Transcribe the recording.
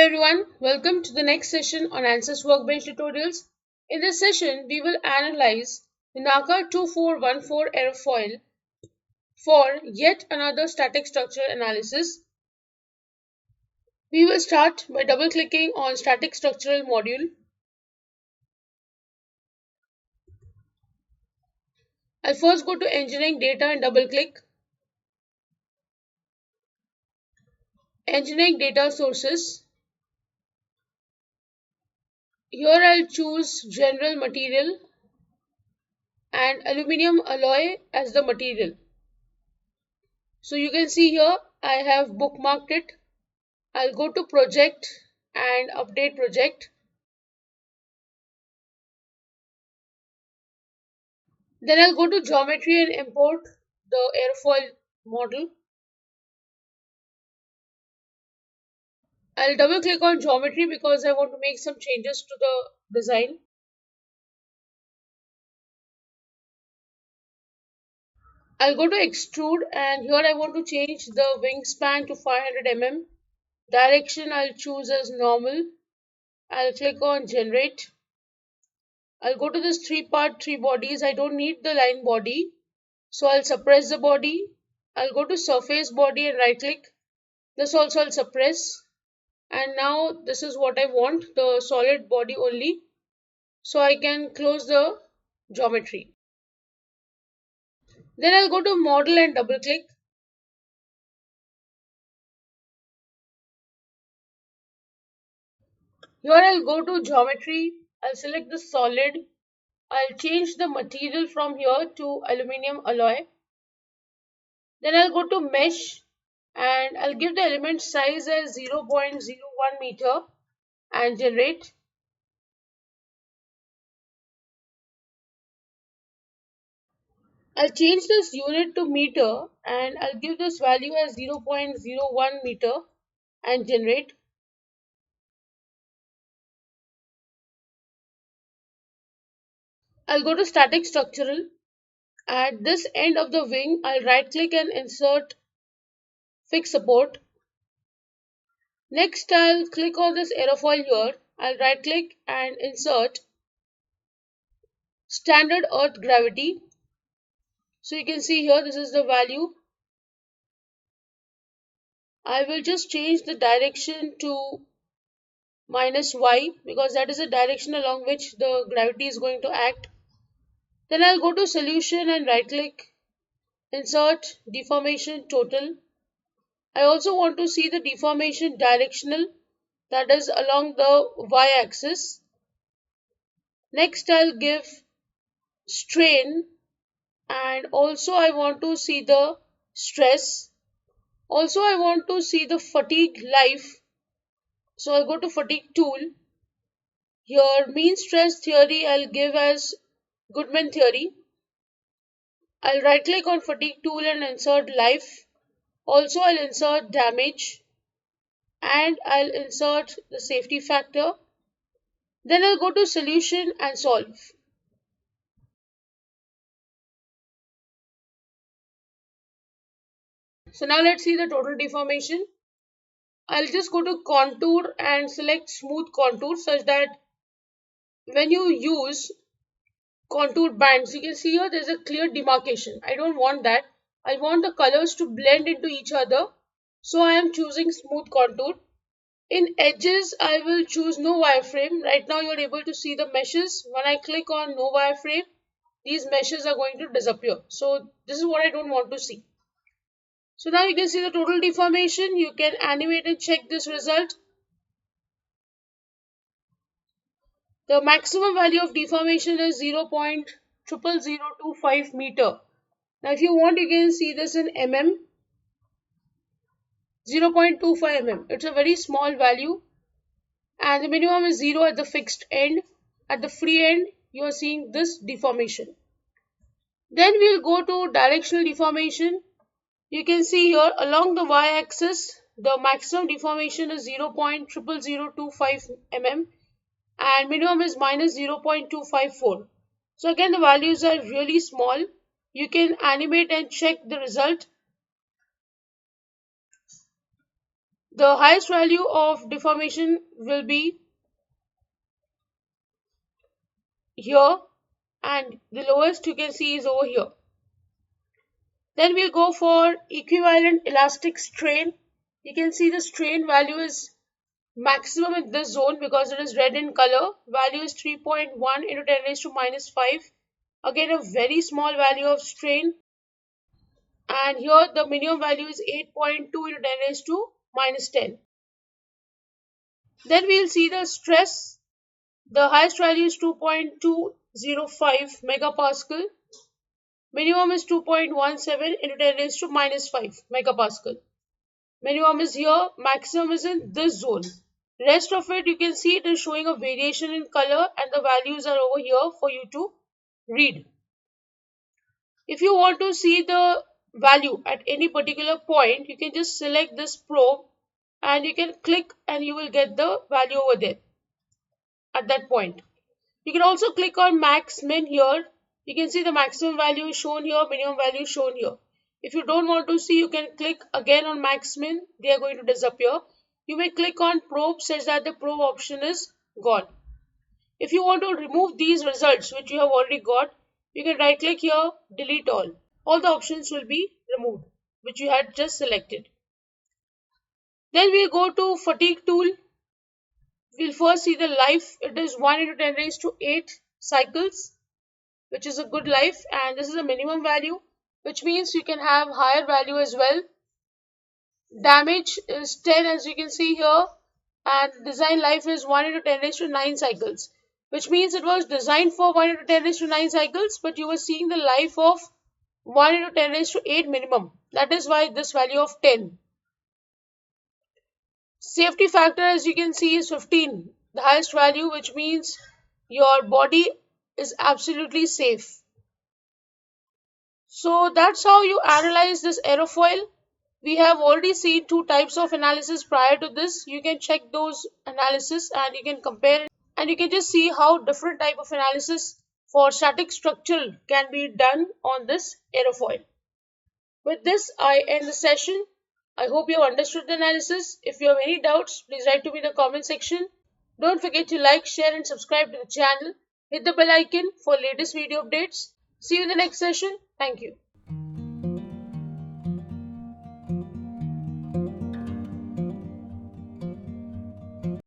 everyone, welcome to the next session on ANSYS Workbench tutorials. In this session, we will analyze the NACA 2414 aerofoil for yet another static structure analysis. We will start by double-clicking on static structural module. I'll first go to engineering data and double-click. Engineering data sources. Here I'll choose general material and aluminium alloy as the material. So you can see here I have bookmarked it. I'll go to project and update project. Then I'll go to geometry and import the airfoil model. I'll double click on geometry because I want to make some changes to the design. I'll go to extrude and here I want to change the wingspan to 500 mm. Direction I'll choose as normal. I'll click on generate. I'll go to this 3-part 3 bodies. I don't need the line body. So I'll suppress the body. I'll go to surface body and right click. This also I'll suppress. And now this is what I want, the solid body only. So I can close the geometry. Then I'll go to model and double click. Here I'll go to geometry. I'll select the solid. I'll change the material from here to aluminium alloy. Then I'll go to mesh and I'll give the element size as 0.01 meter and generate. I'll change this unit to meter and I'll give this value as 0.01 meter and generate. I'll go to static structural. At this end of the wing, I'll right click and insert fixed support. Next, I'll click on this aerofoil here. I'll right click and insert standard earth gravity. So you can see here, this is the value. I will just change the direction to -y because that is the direction along which the gravity is going to act. Then I'll go to solution and right click, insert deformation total. I also want to see the deformation directional, that is along the y-axis. Next I'll give strain and also I want to see the stress. Also I want to see the fatigue life. So I'll go to fatigue tool. Here mean stress theory I'll give as Goodman theory. I'll right click on fatigue tool and insert life. Also I'll insert damage and I'll insert the safety factor. Then I'll go to solution and solve. So now let's see the total deformation. I'll just go to contour and select smooth contour such that when you use contour bands, you can see here there's a clear demarcation. I don't want that. I want the colors to blend into each other. So I am choosing smooth contour. In edges, I will choose no wireframe. Right now you're able to see the meshes. When I click on no wireframe, these meshes are going to disappear. So this is what I don't want to see. So now you can see the total deformation. You can animate and check this result. The maximum value of deformation is 0.00025 meter. Now if you want, you can see this in mm. 0.25 mm. It's a very small value. And the minimum is 0 at the fixed end. At the free end, you are seeing this deformation. Then we'll go to directional deformation. You can see here along the y-axis, the maximum deformation is 0.00025 mm and minimum is -0.254. So again, the values are really small. You can animate and check the result. The highest value of deformation will be here, and the lowest you can see is over here. Then we'll go for equivalent elastic strain. You can see the strain value is maximum in this zone because it is red in color. Value is 3.1 into 10 raised to minus 5. Again, a very small value of strain. And here the minimum value is 8.2 into 10 raised to minus 10. Then we'll see the stress. The highest value is 2.205 megapascal. Minimum is 2.17 into 10 raised to minus 5 megapascal. Minimum is here, maximum is in this zone. Rest of it, you can see it is showing a variation in color and the values are over here for you to read. If you want to see the value at any particular point, you can just select this probe and you can click and you will get the value over there at that point. You can also click on max min here. You can see the maximum value is shown here, minimum value is shown here. If you don't want to see, you can click again on max min. They are going to disappear. You may click on probe such that the probe option is gone. If you want to remove these results which you have already got, you can right click here, delete all. All the options will be removed which you had just selected. Then we go to fatigue tool. We'll first see the life. It is 1 into 10 raised to 8 cycles, which is a good life, and this is a minimum value, which means you can have higher value as well. Damage is 10 as you can see here, and design life is 1 into 10 raised to 9 cycles, which means it was designed for 1 into 10 raised to 9 cycles, but you were seeing the life of 1 into 10 raised to 8 minimum. That is why this value of 10. Safety factor as you can see is 15, the highest value, which means your body is absolutely safe. So that's how you analyze this aerofoil. We have already seen two types of analysis prior to this. You can check those analysis and you can compare and you can just see how different type of analysis for static structural can be done on this aerofoil. With this, I end the session. I hope you have understood the analysis. If you have any doubts, please write to me in the comment section. Don't forget to like, share and subscribe to the channel. Hit the bell icon for latest video updates. See you in the next session. Thank you.